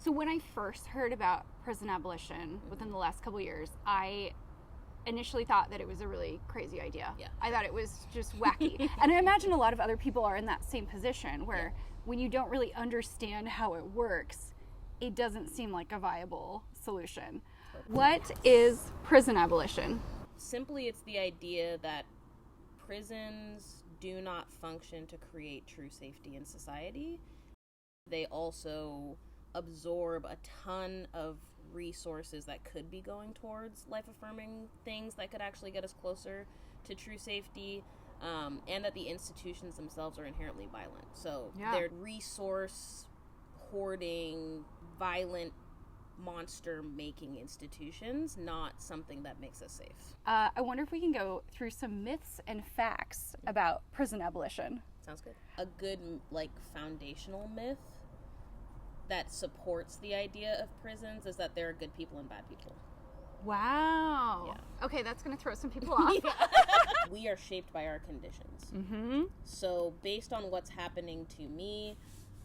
So when I first heard about prison abolition within the last couple of years, I initially thought that it was a really crazy idea. Yeah. I thought it was just wacky. And I imagine a lot of other people are in that same position where when you don't really understand how it works, it doesn't seem like a viable solution. What is prison abolition? Simply, it's the idea that prisons do not function to create true safety in society. They also absorb a ton of resources that could be going towards life-affirming things that could actually get us closer to true safety, and that the institutions themselves are inherently violent. So they're resource hoarding, violent, monster-making institutions, not something that makes us safe. I wonder if we can go through some myths and facts about prison abolition. Sounds good. A good, foundational myth that supports the idea of prisons is that there are good people and bad people. Wow. Yeah. Okay, that's going to throw some people off. We are shaped by our conditions. Mm-hmm. So based on what's happening to me,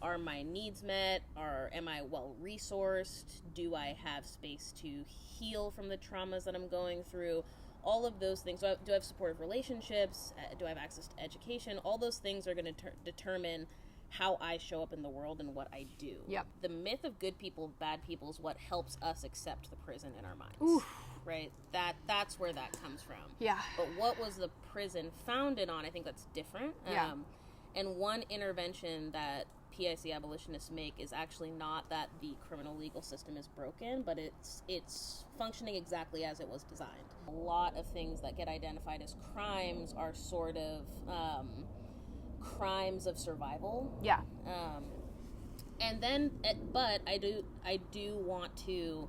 are my needs met? Am I well-resourced? Do I have space to heal from the traumas that I'm going through? All of those things. Do I have supportive relationships? Do I have access to education? All those things are going to determine how I show up in the world and what I do. Yep. The myth of good people, bad people is what helps us accept the prison in our minds. Oof. Right? That's where that comes from. Yeah. But what was the prison founded on? I think that's different. Yeah. And one intervention that PIC abolitionists make is actually not that the criminal legal system is broken, but it's functioning exactly as it was designed. A lot of things that get identified as crimes are sort of crimes of survival. Yeah. And then, but I do want to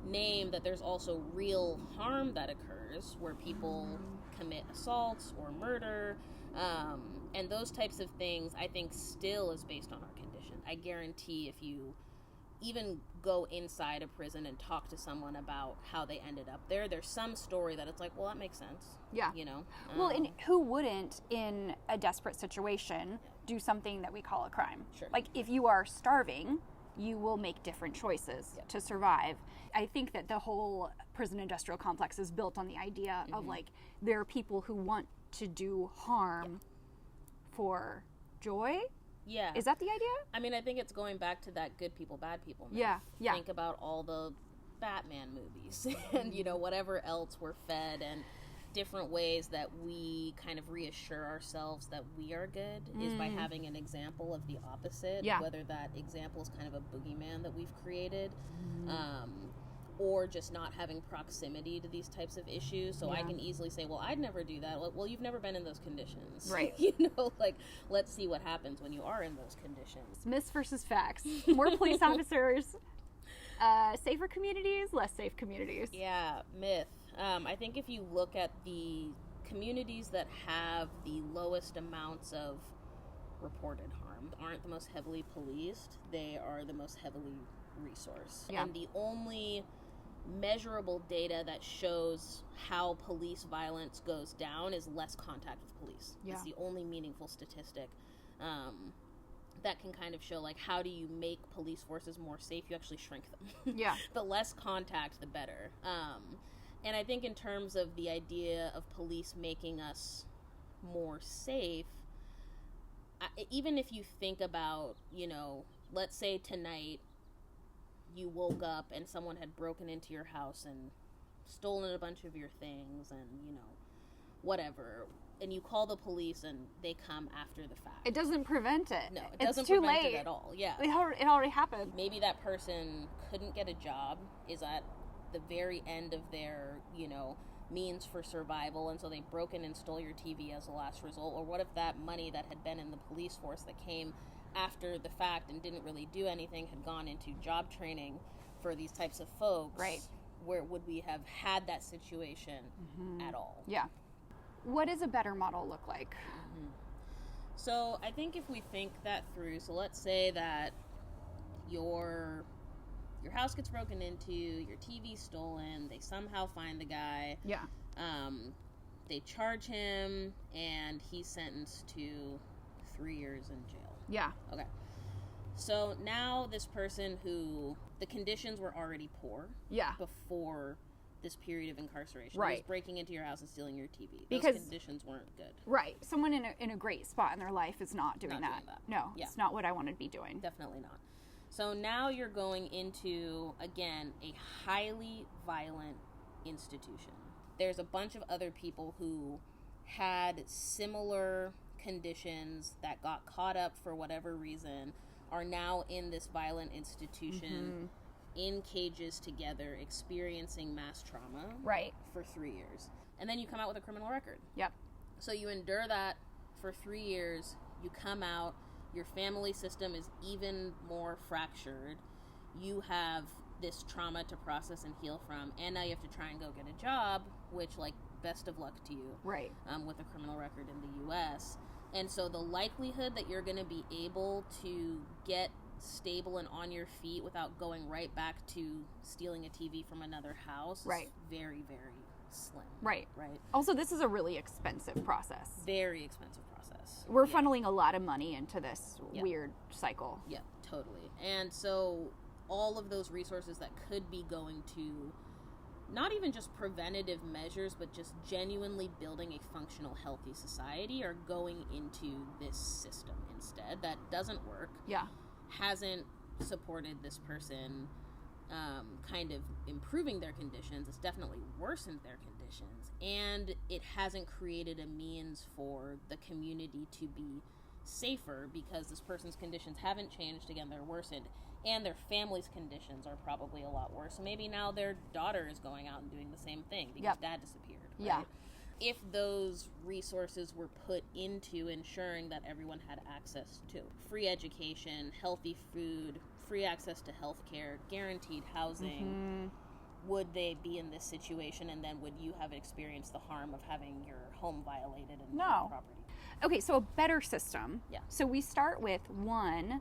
name that there's also real harm that occurs where people commit assaults or murder, and those types of things. I think still is based on our condition. I guarantee if you even go inside a prison and talk to someone about how they ended up there, there's some story that it's like, well, that makes sense. Yeah. You know? Well, and who wouldn't, in a desperate situation, do something that we call a crime? Sure. Like, if you are starving, you will make different choices to survive. I think that the whole prison industrial complex is built on the idea of, like, there are people who want to do harm for joy. Yeah. Is that the idea? I mean, I think it's going back to that good people, bad people myth. Yeah. Think about all the Batman movies and, whatever else we're fed, and different ways that we kind of reassure ourselves that we are good is by having an example of the opposite, whether that example is kind of a boogeyman that we've created, or just not having proximity to these types of issues. So I can easily say, well, I'd never do that. Well, you've never been in those conditions. Right. Let's see what happens when you are in those conditions. Myths versus facts. More police officers, safer communities, less safe communities. Yeah, myth. I think if you look at the communities that have the lowest amounts of reported harm, aren't the most heavily policed, they are the most heavily resourced. Yeah. And the only measurable data that shows how police violence goes down is less contact with police. Yeah. It's the only meaningful statistic that can kind of show, like, how do you make police forces more safe? You actually shrink them. Yeah. The less contact, the better. And I think in terms of the idea of police making us more safe, even if you think about, let's say tonight you woke up and someone had broken into your house and stolen a bunch of your things and, whatever, and you call the police and they come after the fact. It doesn't prevent it. No, it doesn't it's too prevent late. it at all. Yeah. It already happened. Maybe that person couldn't get a job, is at the very end of their, means for survival, and so they broke in and stole your TV as a last result. Or what if that money that had been in the police force that came after the fact and didn't really do anything had gone into job training for these types of folks? Right. Where would we have had that situation at all? Yeah. What does a better model look like? So I think if we think that through, so let's say that your house gets broken into, your TV's stolen, they somehow find the guy. Yeah. They charge him, and he's sentenced to 3 years in jail. Yeah. Okay. So now this person who the conditions were already poor before this period of incarceration. Right. He was breaking into your house and stealing your TV. Because those conditions weren't good. Right. Someone in a great spot in their life is not doing that. No, it's not what I want to be doing. Definitely not. So now you're going into, again, a highly violent institution. There's a bunch of other people who had similar conditions that got caught up for whatever reason, are now in this violent institution, in cages together, experiencing mass trauma for 3 years. And then you come out with a criminal record. Yep. So you endure that for 3 years, you come out, your family system is even more fractured, you have this trauma to process and heal from, and now you have to try and go get a job, which, like, best of luck to you. Right. With a criminal record in the U.S. And so the likelihood that you're going to be able to get stable and on your feet without going right back to stealing a TV from another house is very, very slim. Right. Also, this is a really expensive process. Very expensive process. We're funneling a lot of money into this weird cycle. Yeah, totally. And so all of those resources that could be going to not even just preventative measures, but just genuinely building a functional, healthy society are going into this system instead. That doesn't work. Yeah. Hasn't supported this person kind of improving their conditions. It's definitely worsened their conditions. And it hasn't created a means for the community to be safer because this person's conditions haven't changed. Again, they're worsened. And their family's conditions are probably a lot worse. So maybe now their daughter is going out and doing the same thing because dad disappeared. Right? Yeah. If those resources were put into ensuring that everyone had access to free education, healthy food, free access to health care, guaranteed housing, would they be in this situation, and then would you have experienced the harm of having your home violated and no property? Okay, so a better system. Yeah. So we start with one,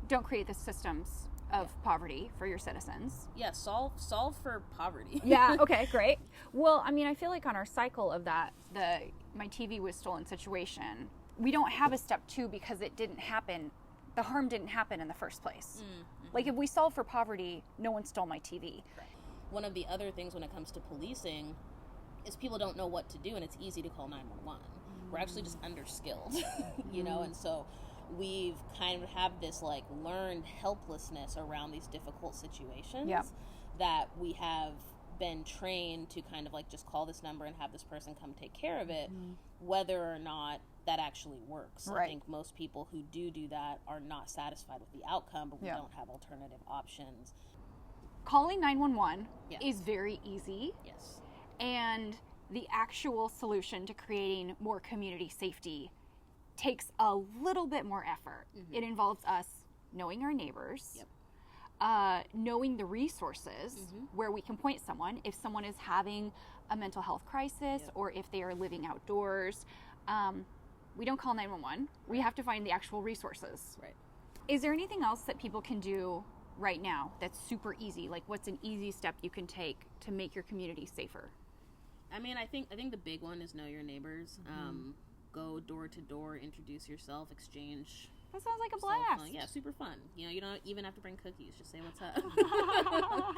don't create the systems of poverty for your citizens. Yeah, solve for poverty. Yeah, okay, great. Well, I mean, I feel like on our cycle of that, my TV was stolen situation, we don't have a step 2 because it didn't happen. The harm didn't happen in the first place. Like, if we solve for poverty, no one stole my TV. Right. One of the other things when it comes to policing is people don't know what to do, and it's easy to call 911. We're actually just underskilled, you know, and so we've kind of have this, like, learned helplessness around these difficult situations that we have been trained to kind of, like, just call this number and have this person come take care of it, whether or not that actually works. Right. I think most people who do that are not satisfied with the outcome, but we don't have alternative options. Calling 911 is very easy. Yes. And the actual solution to creating more community safety takes a little bit more effort. It involves us knowing our neighbors, knowing the resources where we can point someone if someone is having a mental health crisis or if they are living outdoors. We don't call 911. We have to find the actual resources. Right. Is there anything else that people can do right now that's super easy? Like, what's an easy step you can take to make your community safer? I mean, I think the big one is know your neighbors. Go door to door, introduce yourself, exchange. That sounds like a blast. Yeah, super fun. You know, you don't even have to bring cookies. Just say what's up.